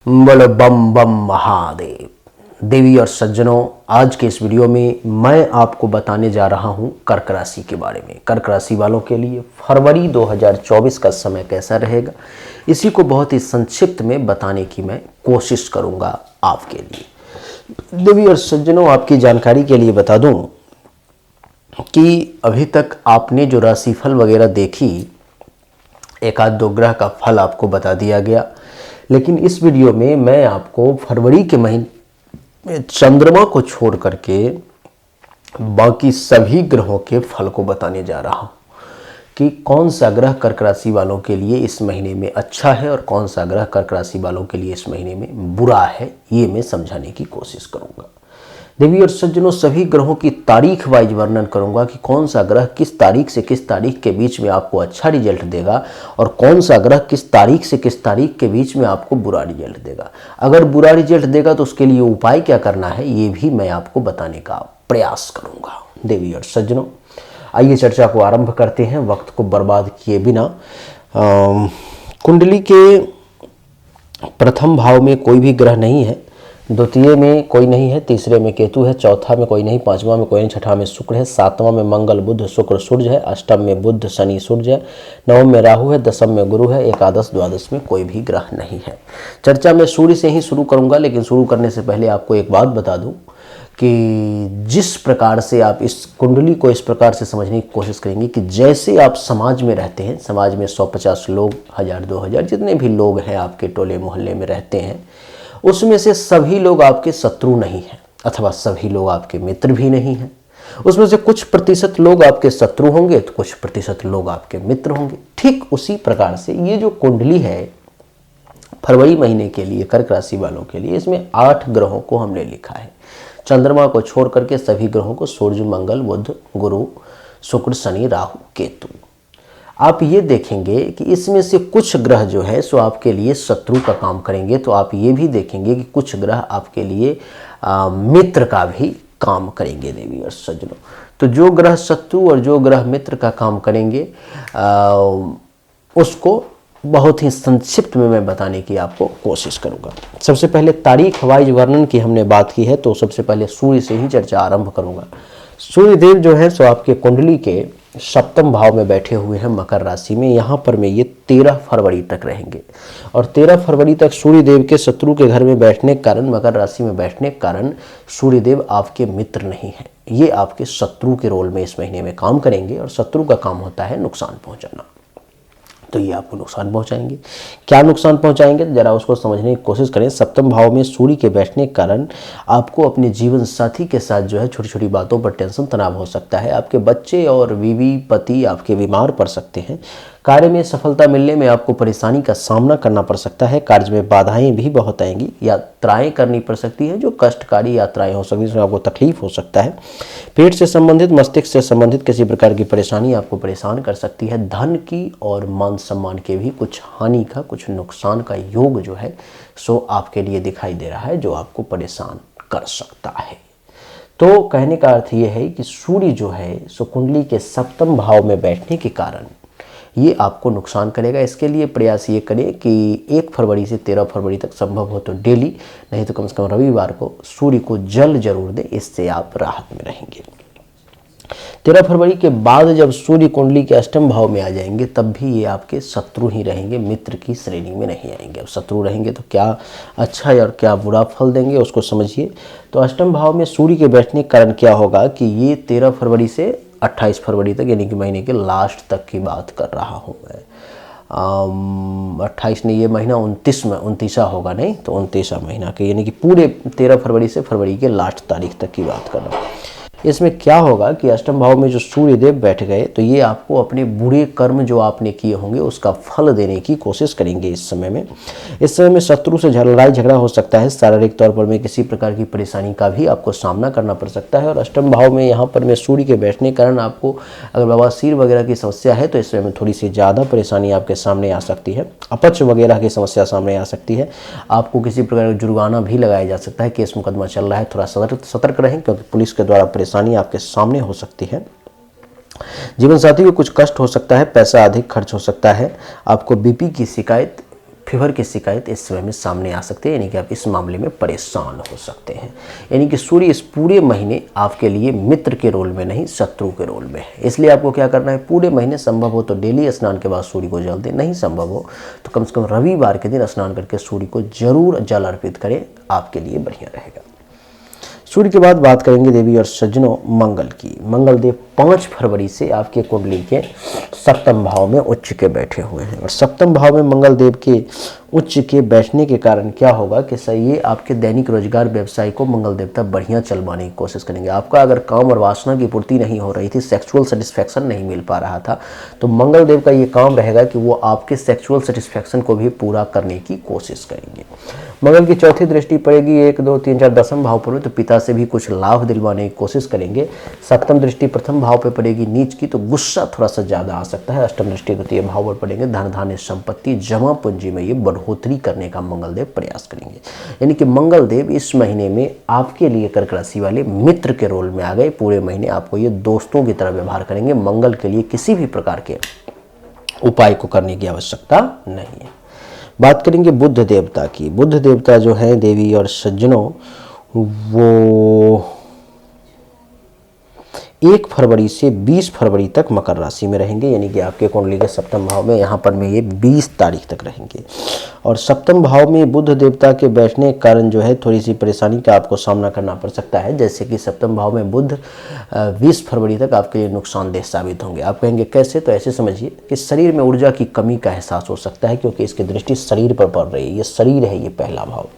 बोलो बम बम महादेव। देवी और सज्जनों, आज के इस वीडियो में मैं आपको बताने जा रहा हूं कर्क राशि के बारे में। कर्क राशि वालों के लिए फरवरी 2024 का समय कैसा रहेगा, इसी को बहुत ही संक्षिप्त में बताने की मैं कोशिश करूंगा आपके लिए। देवी और सज्जनों, आपकी जानकारी के लिए बता दूं कि अभी तक आपने जो राशिफल वगैरह देखी, एक आध दो ग्रह का फल आपको बता दिया गया, लेकिन इस वीडियो में मैं आपको फरवरी के महीने में चंद्रमा को छोड़ करके बाकी सभी ग्रहों के फल को बताने जा रहा हूं कि कौन सा ग्रह कर्क राशि वालों के लिए इस महीने में अच्छा है और कौन सा ग्रह कर्क राशि वालों के लिए इस महीने में बुरा है। ये मैं समझाने की कोशिश करूंगा। देवी और सज्जनों, सभी ग्रहों की तारीख वाइज वर्णन करूंगा कि कौन सा ग्रह किस तारीख से किस तारीख के बीच में आपको अच्छा रिजल्ट देगा और कौन सा ग्रह किस तारीख से किस तारीख के बीच में आपको बुरा रिजल्ट देगा। अगर बुरा रिजल्ट देगा तो उसके लिए उपाय क्या करना है, ये भी मैं आपको बताने का प्रयास करूंगा। देवी और सज्जनों, आइए चर्चा को आरंभ करते हैं वक्त को बर्बाद किए बिना। कुंडली के प्रथम भाव में कोई भी ग्रह नहीं है, द्वितीय में कोई नहीं है, तीसरे में केतु है, चौथा में कोई नहीं, पांचवा में कोई नहीं, छठा में शुक्र है, सातवां में मंगल बुध शुक्र सूर्य है, अष्टम में बुध शनि सूर्य है, नवम में राहु है, दसम में गुरु है, एकादश द्वादश में कोई भी ग्रह नहीं है। चर्चा मैं सूर्य से ही शुरू करूंगा, लेकिन शुरू करने से पहले आपको एक बात बता दूं कि जिस प्रकार से आप इस कुंडली को इस प्रकार से समझने की कोशिश करेंगे कि जैसे आप समाज में रहते हैं, समाज में 150 लोग, 1000 2000 जितने भी लोग हैं आपके टोले मोहल्ले में रहते हैं, उसमें से सभी लोग आपके शत्रु नहीं हैं अथवा सभी लोग आपके मित्र भी नहीं हैं। उसमें से कुछ प्रतिशत लोग आपके शत्रु होंगे तो कुछ प्रतिशत लोग आपके मित्र होंगे। ठीक उसी प्रकार से ये जो कुंडली है फरवरी महीने के लिए कर्क राशि वालों के लिए, इसमें 8 ग्रहों को हमने लिखा है। चंद्रमा को छोड़ करके सभी ग्रहों को, सूर्य, मंगल, बुध, गुरु, शुक्र, शनि, राहु, केतु। आप ये देखेंगे कि इसमें से कुछ ग्रह जो है सो आपके लिए शत्रु का काम करेंगे, तो आप ये भी देखेंगे कि कुछ ग्रह आपके लिए मित्र का भी काम करेंगे। देवी और सज्जनों, तो जो ग्रह शत्रु और जो ग्रह मित्र का काम करेंगे उसको बहुत ही संक्षिप्त में मैं बताने की आपको कोशिश करूंगा। सबसे पहले तारीख वाइज वर्णन की हमने बात की है, तो सबसे पहले सूर्य से ही चर्चा आरंभ करूंगा। सूर्य देव जो है सो आपके कुंडली के सप्तम भाव में बैठे हुए हैं मकर राशि में। यहाँ पर में ये 13 फरवरी तक रहेंगे और 13 फरवरी तक सूर्य देव के शत्रु के घर में बैठने के कारण, मकर राशि में बैठने के कारण सूर्य देव आपके मित्र नहीं हैं, ये आपके शत्रु के रोल में इस महीने में काम करेंगे और शत्रु का काम होता है नुकसान पहुंचाना। तो ये आपको नुकसान पहुंचाएंगे। क्या नुकसान पहुंचाएंगे, जरा उसको समझने की कोशिश करें। सप्तम भाव में सूर्य के बैठने के कारण आपको अपने जीवन साथी के साथ जो है छोटी छोटी बातों पर टेंशन तनाव हो सकता है। आपके बच्चे और बीवी पति आपके बीमार पड़ सकते हैं। कार्य में सफलता मिलने में आपको परेशानी का सामना करना पड़ सकता है। कार्य में बाधाएं भी बहुत आएंगी, यात्राएं करनी पड़ सकती हैं जो कष्टकारी यात्राएं हो सकती हैं, जिसमें आपको तकलीफ हो सकता है। पेट से संबंधित, मस्तिष्क से संबंधित किसी प्रकार की परेशानी आपको परेशान कर सकती है। धन की और मान सम्मान के भी कुछ हानि का, कुछ नुकसान का योग जो है सो आपके लिए दिखाई दे रहा है, जो आपको परेशान कर सकता है। तो कहने का अर्थ यह है कि सूर्य जो है सो कुंडली के सप्तम भाव में बैठने के कारण ये आपको नुकसान करेगा। इसके लिए प्रयास ये करें कि 1 फरवरी से 13 फरवरी तक संभव हो तो डेली, नहीं तो कम से कम रविवार को सूर्य को जल जरूर दें, इससे आप राहत में रहेंगे। 13 फरवरी के बाद जब सूर्य कुंडली के अष्टम भाव में आ जाएंगे तब भी ये आपके शत्रु ही रहेंगे, मित्र की श्रेणी में नहीं आएंगे। अब शत्रु रहेंगे तो क्या अच्छा और क्या बुरा फल देंगे उसको समझिए। तो अष्टम भाव में सूर्य के बैठने के कारण क्या होगा कि ये 13 फरवरी से 28 फरवरी तक, यानी कि महीने के लास्ट तक की बात कर रहा हूँ मैं। 28 नहीं, ये महीना 29 में 29 होगा, नहीं तो 29 महीना के, यानी कि पूरे 13 फरवरी से फरवरी के लास्ट तारीख तक की बात कर रहा हूँ। इसमें क्या होगा कि अष्टम भाव में जो सूर्य देव बैठ गए तो ये आपको अपने बुरे कर्म जो आपने किए होंगे उसका फल देने की कोशिश करेंगे। इस समय में शत्रु से लड़ाई झगड़ा हो सकता है। शारीरिक तौर पर में किसी प्रकार की परेशानी का भी आपको सामना करना पड़ सकता है। और अष्टम भाव में यहाँ पर में सूर्य के बैठने के कारण आपको अगर बवासीर वगैरह की समस्या है तो इस समय में थोड़ी सी ज़्यादा परेशानी आपके सामने आ सकती है। अपच वगैरह की समस्या सामने आ सकती है। आपको किसी प्रकार का जुर्माना भी लगाया जा सकता है। केस मुकदमा चल रहा है, थोड़ा सतर्क रहें क्योंकि पुलिस के द्वारा परेशानी आपके सामने हो सकती है। जीवन साथी को कुछ कष्ट हो सकता है, पैसा अधिक खर्च हो सकता है। आपको बीपी की शिकायत फीवर की शिकायत इस समय में सामने आ सकती है, यानी कि आप इस मामले में परेशान हो सकते हैं। यानी कि सूर्य इस पूरे महीने आपके लिए मित्र के रोल में नहीं शत्रु के रोल में है। इसलिए आपको क्या करना है, पूरे महीने संभव हो तो डेली स्नान के बाद सूर्य को जल दें, नहीं संभव हो तो कम से कम रविवार के दिन स्नान करके सूर्य को जरूर जल अर्पित करें, आपके लिए बढ़िया रहेगा। सूर्य के बाद बात करेंगे देवी और सज्जनों मंगल की। मंगल देव 5 फरवरी से आपके कुंडली के सप्तम भाव में उच्च के बैठे हुए हैं, और सप्तम भाव में मंगल देव के उच्च के बैठने के कारण क्या होगा कि सही ये आपके दैनिक रोजगार व्यवसाय को मंगल देवता बढ़िया चलवाने की कोशिश करेंगे। आपका अगर काम और वासना की पूर्ति नहीं हो रही थी, सेक्सुअल सेटिस्फैक्शन नहीं मिल पा रहा था, तो मंगल देव का ये काम रहेगा कि वो आपके सेक्सुअल सेटिस्फैक्शन को भी पूरा करने की कोशिश करेंगे। मंगल की चौथी दृष्टि पड़ेगी 1, 2, 3, 4 दसम भाव पर, तो पिता से भी कुछ लाभ दिलवाने की कोशिश करेंगे। सप्तम दृष्टि प्रथम भाव पर पड़ेगी नीच की, तो गुस्सा थोड़ा सा ज्यादा आ सकता है। अष्टम दृष्टि द्वितीय भाव पर पड़ेंगे, धन धान्य संपत्ति जमा पूंजी में ये बढ़ोतरी करने का मंगल देव प्रयास करेंगे। यानी कि मंगल देव इस महीने में आपके लिए कर्क राशि वाले मित्र के रोल में आ गए। पूरे महीने आपको ये दोस्तों की तरह व्यवहार करेंगे। मंगल के लिए किसी भी प्रकार के उपाय को करने की आवश्यकता नहीं है। बात करेंगे बुध देवता की। बुध देवता जो है देवी और सज्जनों, वो 1 फरवरी से 20 फरवरी तक मकर राशि में रहेंगे, यानी कि आपके कुंडली के सप्तम भाव में, यहाँ पर में ये 20 तारीख तक रहेंगे। और सप्तम भाव में बुध देवता के बैठने के कारण जो है थोड़ी सी परेशानी का आपको सामना करना पड़ सकता है। जैसे कि सप्तम भाव में बुध 20 फरवरी तक आपके लिए नुकसानदेह साबित होंगे। आप कहेंगे कैसे, तो ऐसे समझिए कि शरीर में ऊर्जा की कमी का एहसास हो सकता है, क्योंकि इसकी दृष्टि शरीर पर पड़ रही है। ये शरीर है, ये पहला भाव,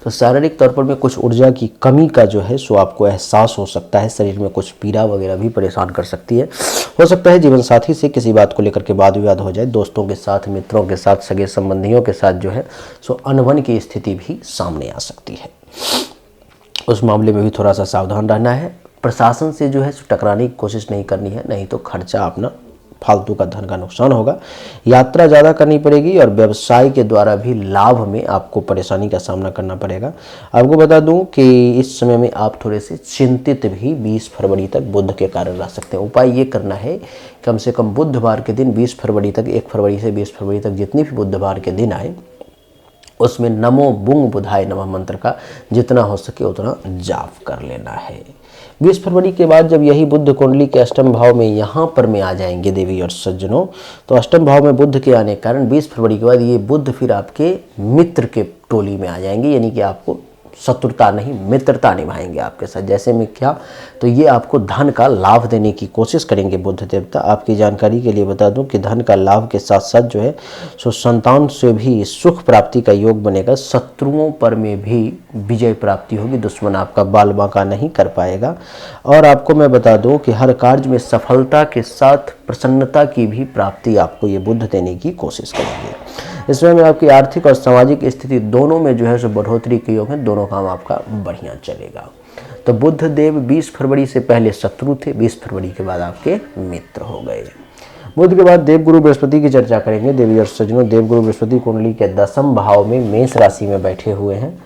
तो शारीरिक तौर पर में कुछ ऊर्जा की कमी का जो है सो आपको एहसास हो सकता है। शरीर में कुछ पीड़ा वगैरह भी परेशान कर सकती है। हो सकता है जीवन साथी से किसी बात को लेकर के वाद विवाद हो जाए। दोस्तों के साथ, मित्रों के साथ, सगे संबंधियों के साथ जो है सो अनबन की स्थिति भी सामने आ सकती है। उस मामले में भी थोड़ा सा सावधान रहना है। प्रशासन से जो है सो टकराने की कोशिश नहीं करनी है, नहीं तो खर्चा अपना फालतू का धन का नुकसान होगा। यात्रा ज़्यादा करनी पड़ेगी और व्यवसाय के द्वारा भी लाभ में आपको परेशानी का सामना करना पड़ेगा। आपको बता दूं कि इस समय में आप थोड़े से चिंतित भी 20 फरवरी तक बुध के कारण रह सकते हैं। उपाय ये करना है, कम से कम बुधवार के दिन 20 फरवरी तक, 1 फरवरी से 20 फरवरी तक जितनी भी बुधवार के दिन आए, उसमें नमो बुंग बुधाय नमः मंत्र का जितना हो सके उतना जाप कर लेना है। 20 फरवरी के बाद जब यही बुध कुंडली के अष्टम भाव में यहाँ पर में आ जाएंगे देवी और सज्जनों, तो अष्टम भाव में बुध के आने के कारण 20 फरवरी के बाद ये बुध फिर आपके मित्र के टोली में आ जाएंगे, यानी कि आपको शत्रुता नहीं मित्रता निभाएंगे आपके साथ। जैसे में क्या, तो ये आपको धन का लाभ देने की कोशिश करेंगे बुध देवता। आपकी जानकारी के लिए बता दूं कि धन का लाभ के साथ साथ जो है सो संतान से भी सुख प्राप्ति का योग बनेगा। शत्रुओं पर में भी विजय प्राप्ति होगी, दुश्मन आपका बाल बांका नहीं कर पाएगा। और आपको मैं बता दूं कि हर कार्य में सफलता के साथ प्रसन्नता की भी प्राप्ति आपको ये बुध देने की कोशिश करेंगे। इस समय में आपकी आर्थिक और सामाजिक स्थिति दोनों में जो है सो बढ़ोतरी के योग है, दोनों काम आपका बढ़िया चलेगा। तो बुध देव 20 फरवरी से पहले शत्रु थे, 20 फरवरी के बाद आपके मित्र हो गए। बुध के बाद देवगुरु बृहस्पति की चर्चा करेंगे देवी और सज्जनों। देवगुरु बृहस्पति कुंडली के 10वें भाव में मेष राशि में बैठे हुए हैं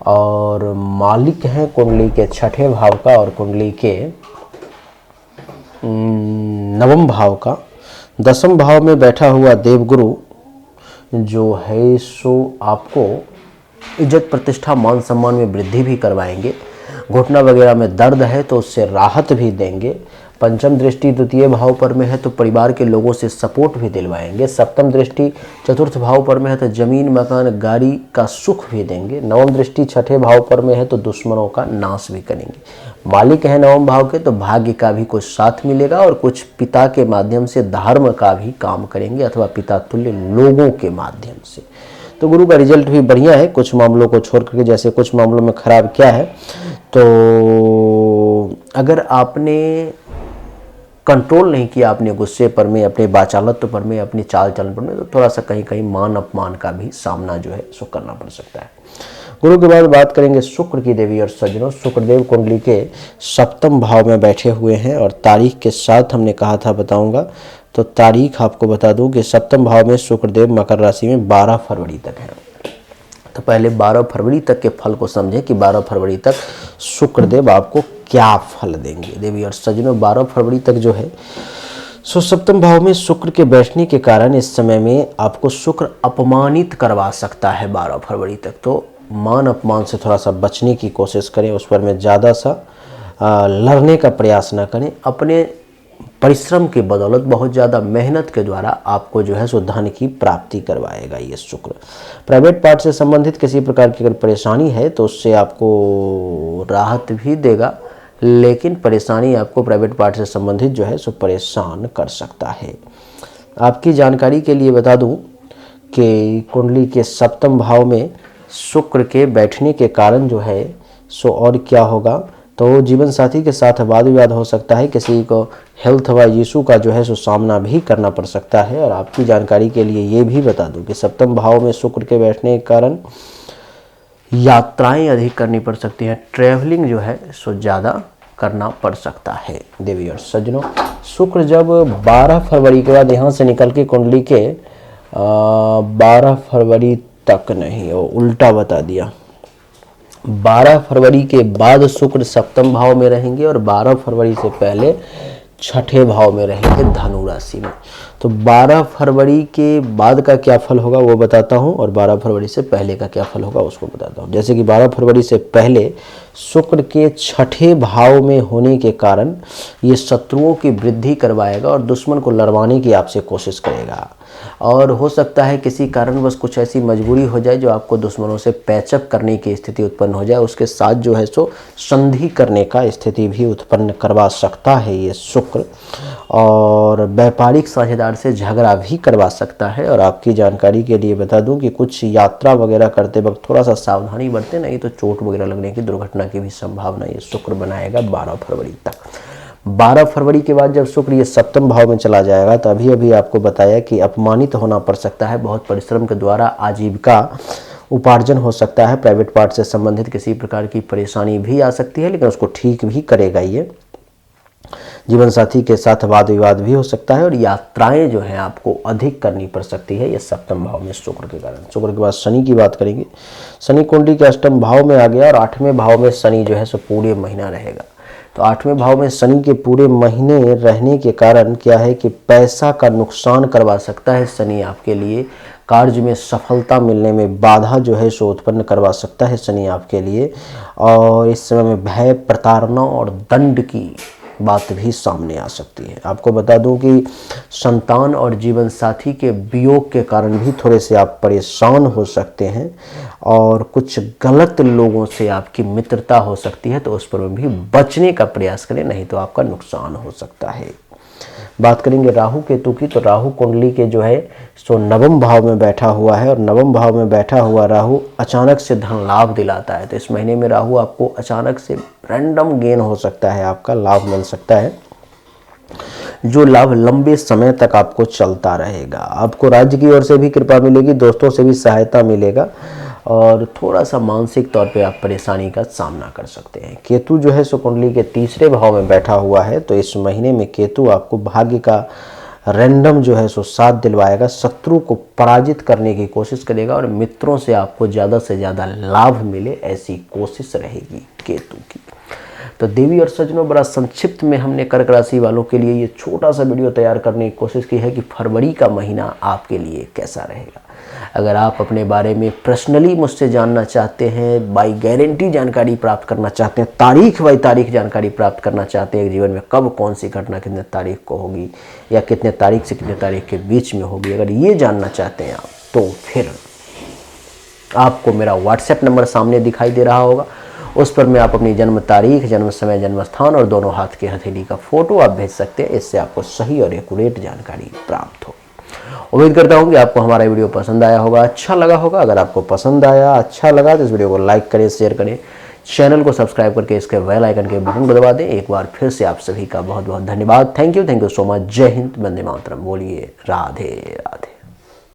और मालिक हैं कुंडली के 6ठे भाव का और कुंडली के 9वें भाव का। 10वें भाव में बैठा हुआ देवगुरु जो है सो आपको इज्जत प्रतिष्ठा मान सम्मान में वृद्धि भी करवाएंगे। घुटना वगैरह में दर्द है तो उससे राहत भी देंगे। पंचम दृष्टि द्वितीय भाव पर में है तो परिवार के लोगों से सपोर्ट भी दिलवाएंगे। सप्तम दृष्टि चतुर्थ भाव पर में है तो जमीन मकान गाड़ी का सुख भी देंगे। नवम दृष्टि 6ठे भाव पर में है तो दुश्मनों का नाश भी करेंगे। मालिक है नवम भाव के तो भाग्य का भी कुछ साथ मिलेगा और कुछ पिता के माध्यम से धर्म का भी काम करेंगे अथवा पिता तुल्य लोगों के माध्यम से। तो गुरु का रिजल्ट भी बढ़िया है, कुछ मामलों को छोड़ करके। जैसे कुछ मामलों में खराब क्या है, तो अगर आपने कंट्रोल नहीं किया अपने गुस्से पर में, अपने वाचालत्व पर में, अपनी चाल चलन पर में, तो थोड़ा सा कहीं कहीं मान अपमान का भी सामना जो है सो करना पड़ सकता है। गुरु के बाद बात करेंगे शुक्र की देवी और सज्जनों। शुक्रदेव कुंडली के 7वें भाव में बैठे हुए हैं और तारीख के साथ हमने कहा था बताऊंगा, तो तारीख आपको बता दूं कि 7वें भाव में शुक्रदेव मकर राशि में 12 फरवरी तक है। तो पहले 12 फरवरी तक के फल को समझें कि 12 फरवरी तक शुक्रदेव आपको क्या फल देंगे। देवी और सज्जनों 12 फरवरी तक जो है सप्तम भाव में शुक्र के बैठने के कारण इस समय में आपको शुक्र अपमानित करवा सकता है 12 फरवरी तक। तो मान अपमान से थोड़ा सा बचने की कोशिश करें, उस पर में ज़्यादा सा लड़ने का प्रयास ना करें। अपने परिश्रम की बदौलत, बहुत ज़्यादा मेहनत के द्वारा आपको जो है सो धन की प्राप्ति करवाएगा ये शुक्र। प्राइवेट पार्ट से संबंधित किसी प्रकार की अगर परेशानी है तो उससे आपको राहत भी देगा, लेकिन परेशानी आपको प्राइवेट पार्ट से संबंधित जो है सो परेशान कर सकता है। आपकी जानकारी के लिए बता दूं कि कुंडली के सप्तम भाव में शुक्र के बैठने के कारण जो है सो और क्या होगा, तो जीवन साथी के साथ वाद विवाद हो सकता है। किसी को हेल्थ वाइज इशू का जो है सो सामना भी करना पड़ सकता है। और आपकी जानकारी के लिए ये भी बता दूं कि सप्तम भाव में शुक्र के बैठने के कारण यात्राएं अधिक करनी पड़ सकती हैं। ट्रैवलिंग जो है सो ज़्यादा करना पड़ सकता है। देवी और सज्जनों, शुक्र जब 12 फरवरी के बाद यहाँ से निकल के कुंडली के 12 फरवरी तक नहीं, वो उल्टा बता दिया, 12 फरवरी के बाद शुक्र सप्तम भाव में रहेंगे और 12 फरवरी से पहले छठे भाव में रहेंगे धनु राशि में। तो 12 फरवरी के बाद का क्या फल होगा वो बताता हूँ, और 12 फरवरी से पहले का क्या फल होगा उसको बताता हूँ। जैसे कि 12 फरवरी से पहले शुक्र के छठे भाव में होने के कारण ये शत्रुओं की वृद्धि करवाएगा और दुश्मन को लड़वाने की आपसे कोशिश करेगा। और हो सकता है किसी कारणवश कुछ ऐसी मजबूरी हो जाए जो आपको दुश्मनों से पैचअप करने की स्थिति उत्पन्न हो जाए, उसके साथ जो है सो संधि करने का स्थिति भी उत्पन्न करवा सकता है ये शुक्र। और व्यापारिक साझेदार से झगड़ा भी करवा सकता है। और आपकी जानकारी के लिए बता दूं कि कुछ यात्रा वगैरह करते वक्त थोड़ा सा सावधानी बरतें, नहीं तो चोट वगैरह लगने की, दुर्घटना की भी संभावना ये शुक्र बनाएगा 12 फरवरी तक। 12 फरवरी के बाद जब शुक्र ये सप्तम भाव में चला जाएगा तो अभी आपको बताया कि अपमानित होना पड़ सकता है। बहुत परिश्रम के द्वारा आजीविका उपार्जन हो सकता है। प्राइवेट पार्ट से संबंधित किसी प्रकार की परेशानी भी आ सकती है, लेकिन उसको ठीक भी करेगा ये। जीवन साथी के साथ वाद विवाद भी हो सकता है और यात्राएं जो हैं आपको अधिक करनी पड़ सकती है ये सप्तम भाव में शुक्र के कारण। शुक्र के बाद शनि की बात करेंगे। शनि कुंडली के अष्टम भाव में आ गया और 8वें भाव में शनि जो है सो पूरे महीना रहेगा। तो 8वें भाव में शनि के पूरे महीने रहने के कारण क्या है कि पैसा का नुकसान करवा सकता है शनि आपके लिए। कार्य में सफलता मिलने में बाधा जो है सो उत्पन्न करवा सकता है शनि आपके लिए। और इस समय में भय, प्रताड़ना और दंड की बात भी सामने आ सकती है। आपको बता दूं कि संतान और जीवन साथी के वियोग के कारण भी थोड़े से आप परेशान हो सकते हैं और कुछ गलत लोगों से आपकी मित्रता हो सकती है, तो उस पर भी बचने का प्रयास करें, नहीं तो आपका नुकसान हो सकता है। बात करेंगे राहु केतु की, तो राहु कुंडली के जो है सो नवम भाव में बैठा हुआ है और नवम भाव में बैठा हुआ राहु अचानक से धन लाभ दिलाता है। तो इस महीने में राहु आपको अचानक से रैंडम गेन हो सकता है, आपका लाभ मिल सकता है, जो लाभ लंबे समय तक आपको चलता रहेगा। आपको राज्य की ओर से भी कृपा मिलेगी, दोस्तों से भी सहायता मिलेगा और थोड़ा सा मानसिक तौर पे आप परेशानी का सामना कर सकते हैं। केतु जो है सो कुंडली के तीसरे भाव में बैठा हुआ है, तो इस महीने में केतु आपको भाग्य का रैंडम जो है सो साथ दिलवाएगा, शत्रु को पराजित करने की कोशिश करेगा और मित्रों से आपको ज़्यादा से ज़्यादा लाभ मिले ऐसी कोशिश रहेगी केतु की। तो देवी और सज्जनों, बड़ा संक्षिप्त में हमने कर्क राशि वालों के लिए ये छोटा सा वीडियो तैयार करने की कोशिश की है कि फरवरी का महीना आपके लिए कैसा रहेगा। अगर आप अपने बारे में पर्सनली मुझसे जानना चाहते हैं, बाई गारंटी जानकारी प्राप्त करना चाहते हैं, तारीख बाई तारीख जानकारी प्राप्त करना चाहते हैं, जीवन में कब कौन सी घटना कितने तारीख को होगी या कितने तारीख से कितने तारीख के बीच में होगी, अगर ये जानना चाहते हैं आप, तो फिर आपको मेरा व्हाट्सएप नंबर सामने दिखाई दे रहा होगा। उस पर में आप अपनी जन्म तारीख, जन्म समय, जन्म स्थान और दोनों हाथ के हथेली का फोटो आप भेज सकते हैं। इससे आपको सही और एक्यूरेट जानकारी प्राप्त हो। उम्मीद करता हूँ कि आपको हमारा वीडियो पसंद आया होगा, अच्छा लगा होगा। अगर आपको पसंद आया, अच्छा लगा तो इस वीडियो को लाइक करें, शेयर करें, चैनल को सब्सक्राइब करके इसके बेल आइकन के बटन को दबा दें। एक बार फिर से आप सभी का बहुत बहुत धन्यवाद। Thank you so much. जय हिंद, वंदे मातरम। बोलिए राधे राधे।